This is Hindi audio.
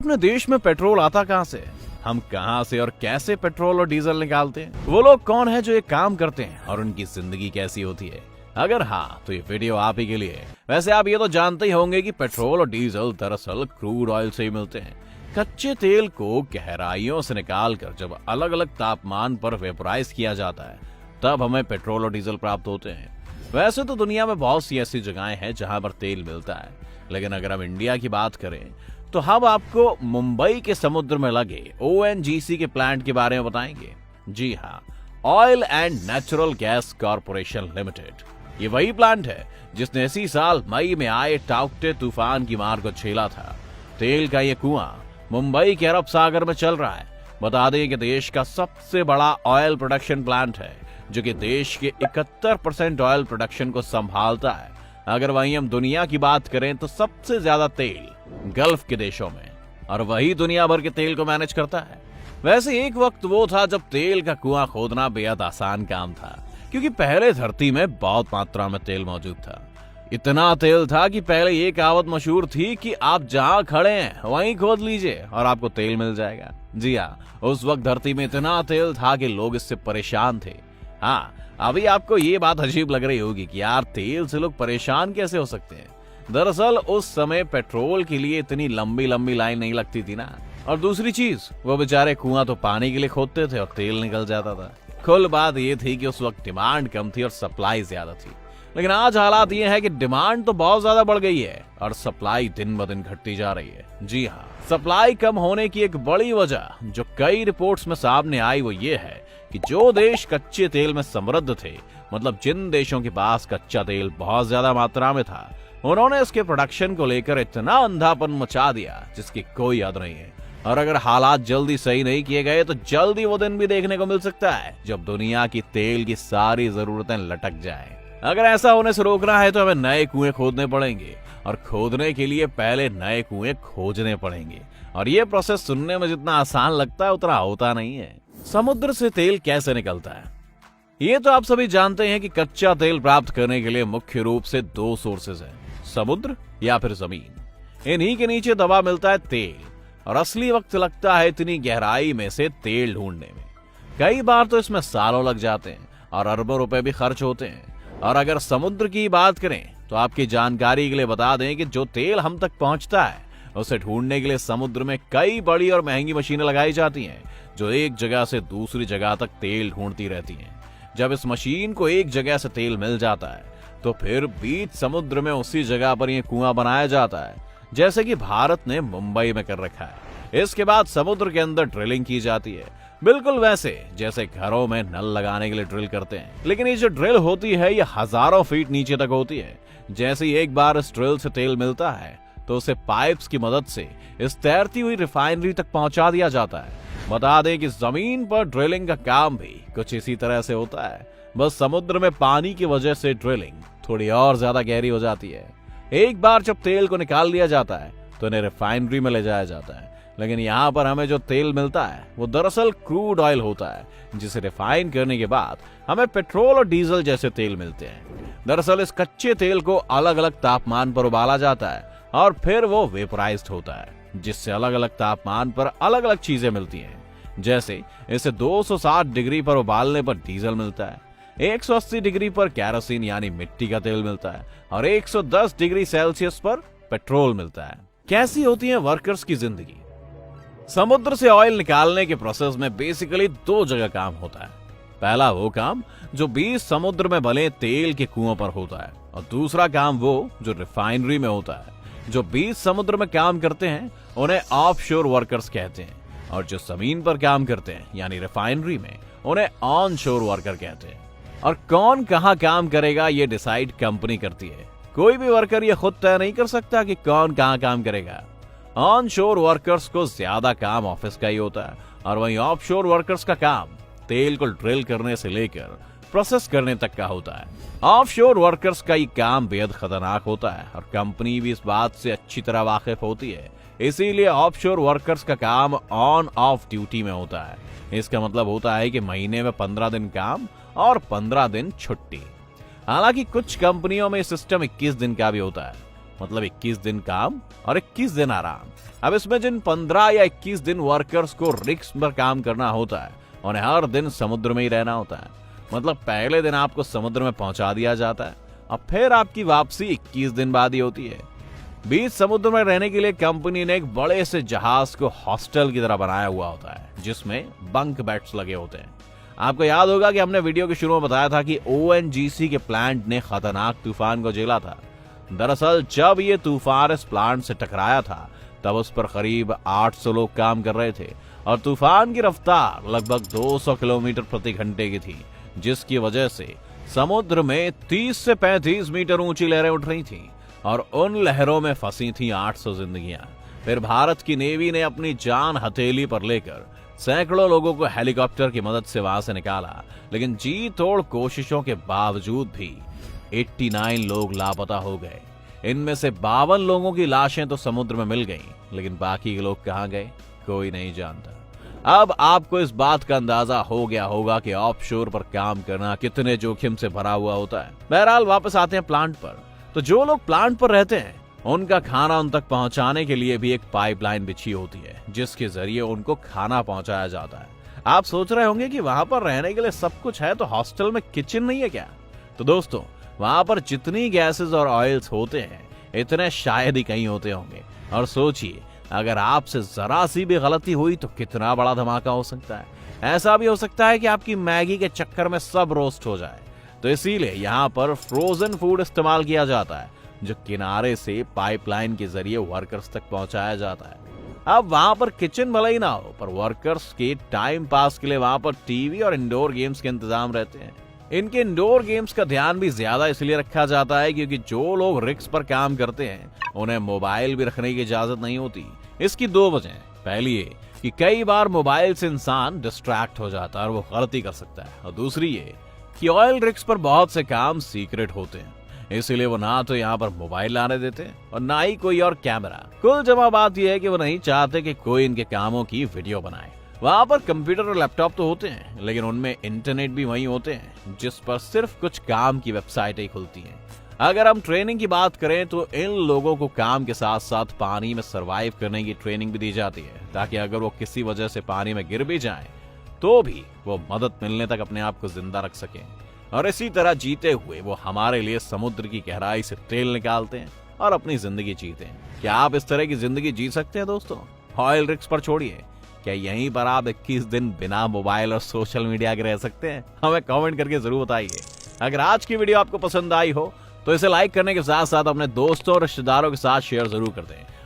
अपने देश में पेट्रोल आता कहां से? हम कहां से और कैसे पेट्रोल और डीजल निकालते हैं? वो लोग कौन है जो ये काम करते हैं और उनकी जिंदगी कैसी होती है? अगर हाँ तो ये वीडियो आप ही के लिए है। वैसे आप ये तो जानते ही होंगे कि पेट्रोल और डीजल दरअसल क्रूड ऑयल से ही मिलते हैं। कच्चे तेल को गहराइयों से निकालकर जब अलग अलग तापमान पर वेपोराइज किया जाता है तब हमें पेट्रोल और डीजल प्राप्त होते हैं। वैसे तो दुनिया में बहुत सी ऐसी जगहें हैं जहां पर तेल मिलता है, लेकिन अगर हम इंडिया की बात करें तो हम आपको मुंबई के समुद्र में लगे ONGC के प्लांट के बारे में बताएंगे। जी हाँ, oil and natural gas corporation limited. ये वही प्लांट है जिसने इसी साल मई में आए टाउक्टे तूफान की मार को झेला था। तेल का ये कुआं मुंबई के अरब सागर में चल रहा है। बता दें कि देश का सबसे बड़ा ऑयल प्रोडक्शन प्लांट है जो कि देश के 71% ऑयल प्रोडक्शन को संभालता है। अगर वहीं हम दुनिया की बात करें तो सबसे ज्यादा तेल गल्फ के देशों में, और वही दुनिया भर के तेल को मैनेज करता है। वैसे एक वक्त वो था जब तेल का कुआं खोदना बेहद आसान काम था, क्योंकि पहले धरती में बहुत मात्रा में तेल मौजूद था। इतना तेल था कि पहले ये कहावत मशहूर थी कि आप जहां खड़े हैं वहीं खोद लीजिए और आपको तेल मिल जाएगा। जी हाँ, उस वक्त धरती में इतना तेल था कि लोग इससे परेशान थे। हाँ, अभी आपको ये बात अजीब लग रही होगी कि यार तेल से लोग परेशान कैसे हो सकते हैं। दरअसल उस समय पेट्रोल के लिए इतनी लंबी लंबी लाइन नहीं लगती थी ना, और दूसरी चीज वो बेचारे कुआं तो पानी के लिए खोदते थे और तेल निकल जाता था। कुल बात ये थी कि उस वक्त डिमांड कम थी और सप्लाई ज्यादा थी। लेकिन आज हालात ये है कि डिमांड तो बहुत ज्यादा बढ़ गई है और सप्लाई दिन ब दिन घटती जा रही है। जी हाँ, सप्लाई कम होने की एक बड़ी वजह जो कई रिपोर्ट्स में सामने आई वो ये है कि जो देश कच्चे तेल में समृद्ध थे, मतलब जिन देशों के पास कच्चा तेल बहुत ज्यादा मात्रा में था, उन्होंने इसके प्रोडक्शन को लेकर इतना अंधापन मचा दिया जिसकी कोई हद नहीं है। और अगर हालात जल्दी सही नहीं किए गए तो जल्दी वो दिन भी देखने को मिल सकता है जब दुनिया की तेल की सारी जरूरतें लटक जाएं। अगर ऐसा होने से रोकना है तो हमें नए कुएं खोदने पड़ेंगे, और खोदने के लिए पहले नए कुएं खोजने पड़ेंगे। और ये प्रोसेस सुनने में जितना आसान लगता है उतना होता नहीं है। समुद्र से तेल कैसे निकलता है? ये तो आप सभी जानते हैं कि कच्चा तेल प्राप्त करने के लिए मुख्य रूप से दो सोर्सेज हैं, समुद्र या फिर जमीन। इन्हीं के नीचे दबा मिलता है तेल, और असली वक्त लगता है इतनी गहराई में से तेल ढूंढने में। कई बार तो इसमें सालों लग जाते हैं और अरबों रुपए भी खर्च होते हैं। और अगर समुद्र की बात करें तो आपकी जानकारी के लिए बता दें कि जो तेल हम तक पहुंचता है उसे ढूंढने के लिए समुद्र में कई बड़ी और महंगी मशीनें लगाई जाती हैं जो एक जगह से दूसरी जगह तक तेल ढूंढती रहती हैं। जब इस मशीन को एक जगह से तेल मिल जाता है तो फिर बीच समुद्र में उसी जगह पर यह कुआं बनाया जाता है, जैसे कि भारत ने मुंबई में कर रखा है। इसके बाद समुद्र के अंदर ड्रिलिंग की जाती है, बिल्कुल वैसे जैसे घरों में नल लगाने के लिए ड्रिल करते हैं। लेकिन ये जो ड्रिल होती है ये हजारों फीट नीचे तक होती है। जैसे ही एक बार इस ड्रिल से तेल मिलता है तो उसे पाइप्स की मदद से इस तैरती हुई रिफाइनरी तक पहुंचा दिया जाता है। बता दें कि जमीन पर ड्रिलिंग का काम भी कुछ इसी तरह से होता है, बस समुद्र में पानी की वजह से ड्रिलिंग थोड़ी और ज्यादा गहरी हो जाती है। एक बार जब तेल को निकाल लिया जाता है तो इन्हें रिफाइनरी में ले जाया जाता है। लेकिन यहाँ पर हमें जो तेल मिलता है वो दरअसल क्रूड ऑयल होता है, जिसे रिफाइन करने के बाद हमें पेट्रोल और डीजल जैसे तेल मिलते हैं। दरअसल इस कच्चे तेल को अलग अलग तापमान पर उबाला जाता है और फिर वो वेपोराइज्ड होता है, जिससे अलग अलग तापमान पर अलग अलग चीजें मिलती हैं। जैसे इसे 260 डिग्री पर उबालने पर डीजल मिलता है, 180 डिग्री पर कैरोसिन यानी मिट्टी का तेल मिलता है, और 110 डिग्री सेल्सियस पर पेट्रोल मिलता है। कैसी होती है वर्कर्स की जिंदगी? समुद्र से ऑयल निकालने के प्रोसेस में बेसिकली दो जगह काम होता है। पहला वो काम जो बीच समुद्र में बने तेल के कुओं पर होता है, और दूसरा काम वो जो रिफाइनरी में होता है। जो बीच समुद्र में काम करते हैं उन्हें ऑफशोर वर्कर्स कहते हैं, और जो जमीन पर काम करते हैं यानी रिफाइनरी में उन्हें ऑनशोर वर्कर कहते हैं। और कौन कहां काम करेगा ये डिसाइड कंपनी करती है। कोई भी वर्कर ये खुद तय नहीं कर सकता कि कौन कहां काम करेगा। ऑनशोर वर्कर्स को ज्यादा काम ऑफिस का ही होता है, और वहीं ऑफशोर वर्कर्स का काम तेल को ड्रिल करने से लेकर प्रोसेस करने तक का होता है। ऑफशोर वर्कर्स का ये काम बेहद खतरनाक होता है और कंपनी भी इस बात से अच्छी तरह वाकिफ होती है। इसीलिए ऑफशोर वर्कर्स का काम ऑन ऑफ ड्यूटी में होता है। इसका मतलब होता है कि महीने में 15 दिन काम और 15 दिन छुट्टी। हालांकि कुछ कंपनियों में सिस्टम 21 दिन का भी होता है। मतलब 21 दिन काम और 21 दिन आराम। अब इसमें जिन 15 या 21 दिन वर्कर्स को रिस्क पर काम करना होता है, उन्हें हर दिन समुद्र में ही रहना होता है। मतलब पहले दिन आपको समुद्र में पहुंचा दिया जाता है और फिर आपकी वापसी 21 दिन बाद ही होती है। बीच समुद्र में रहने के लिए कंपनी ने एक बड़े से जहाज को हॉस्टल की तरह बनाया हुआ होता है, जिसमें बंक बेड्स लगे होते हैं। आपको याद होगा कि हमने वीडियो के शुरू में बताया था कि ONGC के प्लांट ने खतरनाक तूफान को झेला था। दरअसल जब ये तूफान इस प्लांट से टकराया था, तब उस पर करीब 800 लोग काम कर रहे थे और तूफान की रफ्तार लगभग 200 किलोमीटर प्रति घंटे की थी, जिसकी वजह से समुद्र में 30 से 35 मीटर ऊंची लहरें उठ रही थीं और उन लहरों में फंसी थी 800 जिंदगियां। फिर भारत की नेवी ने अपनी जान हथेली पर लेकर सैकड़ों लोगों को हेलीकॉप्टर की मदद से वहां से निकाला, लेकिन जी तोड़ कोशिशों के बावजूद भी 89 लोग लापता हो गए। इनमें से 52 लोगों की लाशें तो समुद्र में मिल गईं, लेकिन बाकी के लोग कहां गए कोई नहीं जानता। अब आपको इस बात का अंदाजा हो गया होगा कि ऑफशोर पर काम करना कितने जोखिम से भरा हुआ होता है। बहरहाल वापस आते हैं प्लांट पर। तो जो लोग प्लांट पर रहते हैं, उनका खाना उन तक पहुंचाने के लिए भी एक पाइपलाइन बिछी होती है, जिसके जरिए उनको खाना पहुंचाया जाता है। आप सोच रहे होंगे कि वहां पर रहने के लिए सब कुछ है, तो हॉस्टल में किचन नहीं है क्या? तो दोस्तों, वहां पर जितनी गैसेस और ऑयल्स होते हैं, इतने शायद ही कहीं होते होंगे। और सोचिए, अगर आपसे जरा सी भी गलती हुई तो कितना बड़ा धमाका हो सकता है। ऐसा भी हो सकता है कि आपकी मैगी के चक्कर में सब रोस्ट हो जाए। तो इसीलिए यहाँ पर फ्रोजन फूड इस्तेमाल किया जाता है, जो किनारे से पाइपलाइन के जरिए वर्कर्स तक पहुंचाया जाता है। अब वहां पर किचन भले ही ना हो, पर वर्कर्स के टाइम पास के लिए वहां पर टीवी और इंडोर गेम्स के इंतजाम रहते हैं। इनके इंडोर गेम्स का ध्यान भी ज्यादा इसलिए रखा जाता है क्योंकि जो लोग रिक्स पर काम करते हैं, उन्हें मोबाइल भी रखने की इजाजत नहीं होती। इसकी 2 वजह। पहली ये कि कई बार मोबाइल से इंसान डिस्ट्रैक्ट हो जाता है और वो गलती कर सकता है, और दूसरी ये कि ऑयल रिग्स पर बहुत से काम सीक्रेट होते हैं, इसीलिए वो ना तो यहाँ पर मोबाइल लाने देते और ना ही कोई और कैमरा। कुल जमा बात यह है कि वो नहीं चाहते कि कोई इनके कामों की वीडियो बनाए। वहां पर कंप्यूटर और लैपटॉप तो होते हैं, लेकिन उनमें इंटरनेट भी वही होते हैं, जिस पर सिर्फ कुछ काम की वेबसाइटें खुलती हैं। अगर हम ट्रेनिंग की बात करें तो इन लोगों को काम के साथ साथ पानी में सरवाइव करने की ट्रेनिंग भी दी जाती है, ताकि अगर वो किसी वजह से पानी में गिर भी जाएं, तो भी वो मदद मिलने तक अपने आप को जिंदा रख सकें। और इसी तरह जीते हुए वो हमारे लिए समुद्र की गहराई से तेल निकालते हैं और अपनी जिंदगी जीते हैं। क्या आप इस तरह की जिंदगी जी सकते हैं दोस्तों? ऑयल रिग्स पर छोड़िए, क्या यहीं पर आप 21 दिन बिना मोबाइल और सोशल मीडिया के रह सकते हैं? हमें कमेंट करके जरूर बताइए। अगर आज की वीडियो आपको पसंद आई हो तो इसे लाइक करने के साथ साथ अपने दोस्तों और रिश्तेदारों के साथ शेयर जरूर कर दें।